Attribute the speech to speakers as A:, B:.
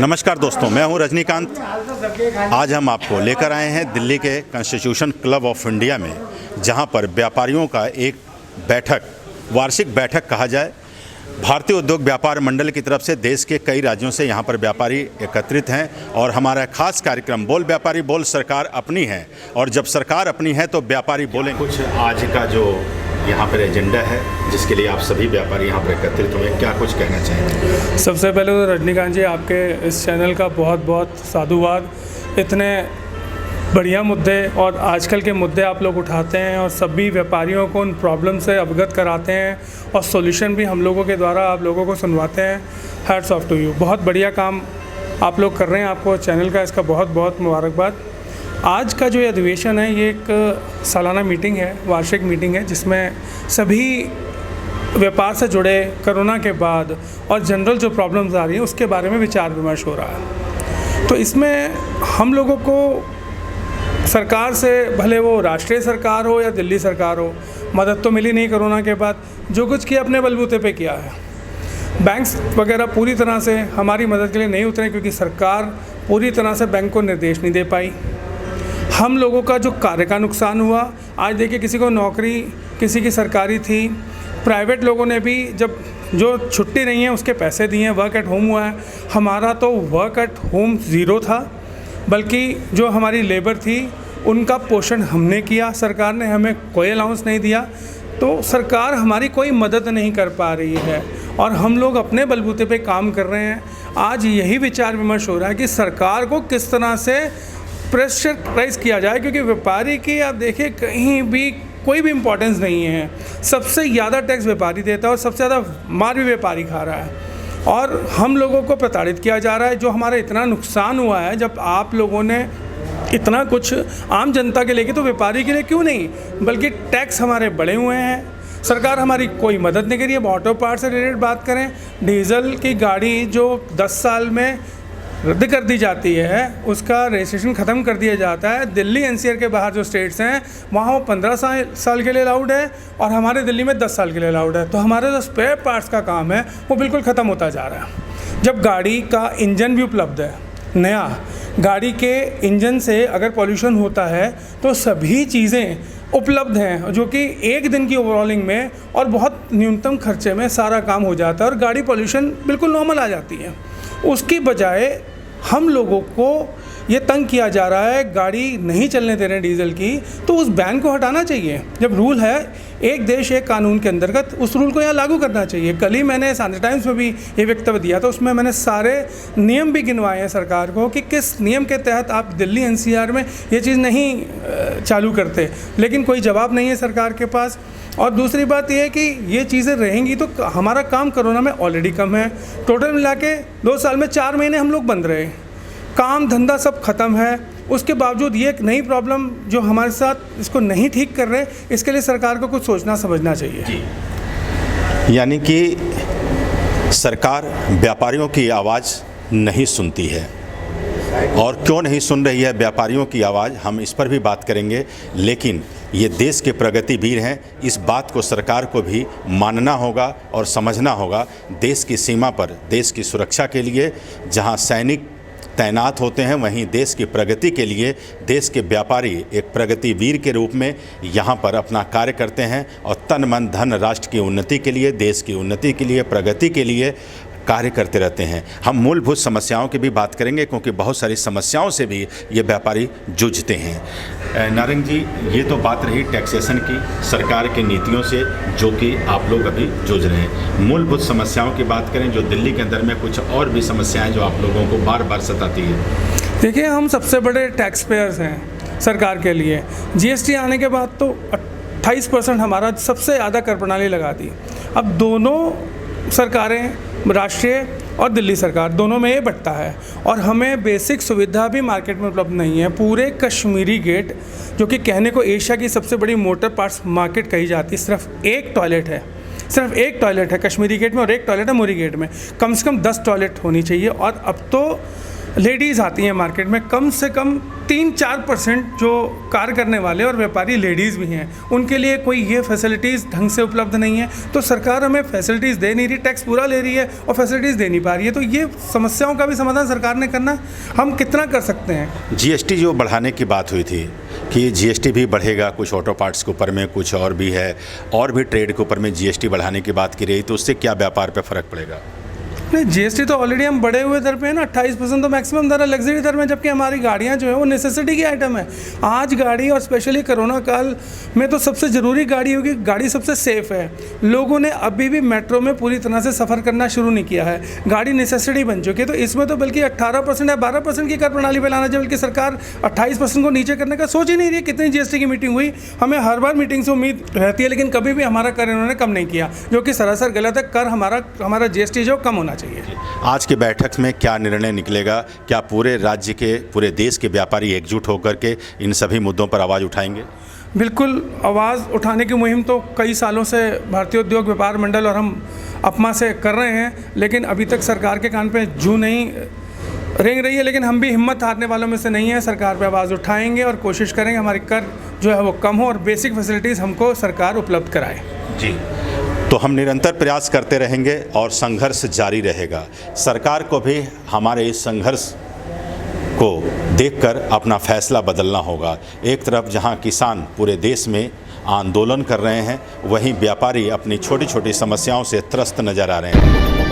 A: नमस्कार दोस्तों, मैं हूं रजनीकांत। आज हम आपको लेकर आए हैं दिल्ली के कॉन्स्टिट्यूशन क्लब ऑफ इंडिया में, जहां पर व्यापारियों का एक वार्षिक बैठक कहा जाए। भारतीय उद्योग व्यापार मंडल की तरफ से देश के कई राज्यों से यहां पर व्यापारी एकत्रित हैं और हमारा खास कार्यक्रम बोल व्यापारी बोल सरकार अपनी है, और जब सरकार अपनी है तो व्यापारी बोलें। कुछ आज का जो यहाँ पर एजेंडा है जिसके लिए आप सभी व्यापारी यहाँ पर एकत्रित हुए, क्या कुछ कहना चाहेंगे?
B: सबसे पहले तो रजनीकांत जी, आपके इस चैनल का बहुत बहुत साधुवाद। इतने बढ़िया मुद्दे और आजकल के मुद्दे आप लोग उठाते हैं और सभी व्यापारियों को उन प्रॉब्लम से अवगत कराते हैं और सॉल्यूशन भी हम लोगों के द्वारा आप लोगों को सुनवाते हैं। हैट्स ऑफ टू यू, बहुत बढ़िया काम आप लोग कर रहे हैं। आपको चैनल का इसका बहुत बहुत मुबारकबाद। आज का जो ये अधिवेशन है, ये एक सालाना मीटिंग है, वार्षिक मीटिंग है, जिसमें सभी व्यापार से जुड़े कोरोना के बाद और जनरल जो प्रॉब्लम्स आ रही हैं उसके बारे में विचार विमर्श हो रहा है। तो इसमें हम लोगों को सरकार से, भले वो राष्ट्रीय सरकार हो या दिल्ली सरकार हो, मदद तो मिली नहीं कोरोना के बाद। जो कुछ किया अपने बलबूते पे किया है। बैंक्स वगैरह पूरी तरह से हमारी मदद के लिए नहीं उतरे, क्योंकि सरकार पूरी तरह से बैंक को निर्देश नहीं दे पाई। हम लोगों का जो कार्य का नुकसान हुआ, आज देखिए किसी को नौकरी, किसी की सरकारी थी, प्राइवेट लोगों ने भी जब जो छुट्टी नहीं है उसके पैसे दिए हैं, वर्क एट होम हुआ है। हमारा तो वर्क एट होम ज़ीरो था, बल्कि जो हमारी लेबर थी उनका पोषण हमने किया, सरकार ने हमें कोई अलाउंस नहीं दिया। तो सरकार हमारी कोई मदद नहीं कर पा रही है और हम लोग अपने बलबूते पे काम कर रहे हैं। आज यही विचार विमर्श हो रहा है कि सरकार को किस तरह से प्रेशराइज किया जाए, क्योंकि व्यापारी की आप देखिए कहीं भी कोई भी इम्पोर्टेंस नहीं है। सबसे ज़्यादा टैक्स व्यापारी देता है और सबसे ज़्यादा मार भी व्यापारी खा रहा है, और हम लोगों को प्रताड़ित किया जा रहा है। जो हमारा इतना नुकसान हुआ है, जब आप लोगों ने इतना कुछ आम जनता के लिए, तो व्यापारी के लिए क्यों नहीं, बल्कि टैक्स हमारे बढ़े हुए हैं। सरकार हमारी कोई मदद नहीं करी है। ऑटो पार्ट से रिलेटेड बात करें, डीजल की गाड़ी जो 10 साल में रद्द कर दी जाती है, उसका रजिस्ट्रेशन ख़त्म कर दिया जाता है। दिल्ली एनसीआर के बाहर जो स्टेट्स हैं वहाँ वो 15 साल के लिए अलाउड है और हमारे दिल्ली में 10 साल के लिए अलाउड है। तो हमारे जो स्पेयर पार्ट्स का काम है वो बिल्कुल ख़त्म होता जा रहा है। जब गाड़ी का इंजन भी उपलब्ध है, नया गाड़ी के इंजन से अगर पॉल्यूशन होता है तो सभी चीज़ें उपलब्ध हैं, जो कि एक दिन की ओवरऑलिंग में और बहुत न्यूनतम खर्चे में सारा काम हो जाता है और गाड़ी पॉल्यूशन बिल्कुल नॉर्मल आ जाती है। उसकी बजाय हम लोगों को ये तंग किया जा रहा है, गाड़ी नहीं चलने दे रहे हैं डीजल की, तो उस बैन को हटाना चाहिए। जब रूल है एक देश एक कानून के अंतर्गत, उस रूल को यहाँ लागू करना चाहिए। कल ही मैंने सांझा टाइम्स में भी ये वक्तव्य दिया था, उसमें मैंने सारे नियम भी गिनवाए हैं सरकार को कि किस नियम के तहत आप दिल्ली एनसीआर में ये चीज़ नहीं चालू करते, लेकिन कोई जवाब नहीं है सरकार के पास। और दूसरी बात यह है कि ये चीज़ें रहेंगी तो हमारा काम कोरोना में ऑलरेडी कम है। टोटल मिला के 2 साल में 4 महीने हम लोग बंद रहे, काम धंधा सब खत्म है। उसके बावजूद ये एक नई प्रॉब्लम जो हमारे साथ, इसको नहीं ठीक कर रहे, इसके लिए सरकार को कुछ सोचना समझना चाहिए।
A: यानी कि सरकार व्यापारियों की आवाज़ नहीं सुनती है, और क्यों नहीं सुन रही है व्यापारियों की आवाज़, हम इस पर भी बात करेंगे। लेकिन ये देश के प्रगतिवीर हैं, इस बात को सरकार को भी मानना होगा और समझना होगा। देश की सीमा पर देश की सुरक्षा के लिए जहां सैनिक तैनात होते हैं, वहीं देश की प्रगति के लिए देश के व्यापारी एक प्रगतिवीर के रूप में यहाँ पर अपना कार्य करते हैं और तन मन धन राष्ट्र की उन्नति के लिए, देश की उन्नति के लिए, प्रगति के लिए कार्य करते रहते हैं। हम मूलभूत समस्याओं की भी बात करेंगे, क्योंकि बहुत सारी समस्याओं से भी ये व्यापारी जूझते हैं। नारंग जी, ये तो बात रही टैक्सेशन की, सरकार की नीतियों से, जो कि आप लोग अभी जूझ रहे हैं। मूलभूत समस्याओं की बात करें, जो दिल्ली के अंदर में कुछ और भी समस्याएं जो आप लोगों को बार बार सताती है।
B: देखिए, हम सबसे बड़े टैक्स पेयर्स हैं सरकार के लिए। जीएसटी आने के बाद तो 28% हमारा सबसे ज़्यादा कर प्रणाली लगा दी। अब दोनों सरकारें, राष्ट्रीय और दिल्ली सरकार, दोनों में ये बंटता है और हमें बेसिक सुविधा भी मार्केट में उपलब्ध नहीं है। पूरे कश्मीरी गेट, जो कि कहने को एशिया की सबसे बड़ी मोटर पार्ट्स मार्केट कही जाती है, सिर्फ एक टॉयलेट है कश्मीरी गेट में और एक टॉयलेट है मुरी गेट में। कम से कम 10 टॉयलेट होनी चाहिए। और अब तो लेडीज़ आती हैं मार्केट में, कम से कम 3-4% जो कार्य करने वाले और व्यापारी लेडीज़ भी हैं, उनके लिए कोई ये फैसिलिटीज़ ढंग से उपलब्ध नहीं है। तो सरकार हमें फैसिलिटीज़ दे नहीं रही, टैक्स पूरा ले रही है और फैसिलिटीज़ दे नहीं पा रही है। तो ये समस्याओं का भी समाधान सरकार ने करना, हम कितना कर सकते हैं।
A: जीएसटी जो बढ़ाने की बात हुई थी कि जीएसटी भी बढ़ेगा, कुछ ऑटो पार्ट्स के ऊपर में, कुछ और भी है, और भी ट्रेड के ऊपर में जीएसटी बढ़ाने की बात की रही, तो उससे क्या व्यापार पे फ़र्क पड़ेगा?
B: नहीं, जीएसटी तो ऑलरेडी हम बढ़े हुए दर पे है ना, 28% तो मैक्सिमम दर है लग्जरी दर में, जबकि हमारी गाड़ियाँ जो है वो नेसेसिटी की आइटम है। आज गाड़ी, और स्पेशली कोरोना काल में तो सबसे ज़रूरी गाड़ी होगी, गाड़ी सबसे सेफ़ है। लोगों ने अभी भी मेट्रो में पूरी तरह से सफ़र करना शुरू नहीं किया है, गाड़ी नेसेसिटी बन चुकी है। तो इसमें तो बल्कि 18% या 12% की कर प्रणाली पर लाना चाहिए, बल्कि सरकार 28% को नीचे करने का सोच ही नहीं रही है। कितनी जीएसटी की मीटिंग हुई, हमें हर बार मीटिंग से उम्मीद रहती है, लेकिन कभी भी हमारा कर इन्होंने कम नहीं किया, जो कि सरासर गलत है। कर हमारा जीएसटी जो कम होना चाहिए।
A: आज की बैठक में क्या निर्णय निकलेगा? क्या पूरे राज्य के, पूरे देश के व्यापारी एकजुट होकर के इन सभी मुद्दों पर आवाज़ उठाएंगे?
B: बिल्कुल, आवाज़ उठाने की मुहिम तो कई सालों से भारतीय उद्योग व्यापार मंडल और हम अपमा से कर रहे हैं, लेकिन अभी तक सरकार के कान पे जूं नहीं रेंग रही है। लेकिन हम भी हिम्मत हारने वालों में से नहीं हैं, सरकार पे आवाज़ उठाएंगे और कोशिश करेंगे हमारी कर जो है वो कम हो और बेसिक फैसिलिटीज़ हमको सरकार उपलब्ध कराए।
A: जी, तो हम निरंतर प्रयास करते रहेंगे और संघर्ष जारी रहेगा। सरकार को भी हमारे इस संघर्ष को देखकर अपना फैसला बदलना होगा। एक तरफ जहां किसान पूरे देश में आंदोलन कर रहे हैं, वहीं व्यापारी अपनी छोटी छोटी समस्याओं से त्रस्त नज़र आ रहे हैं।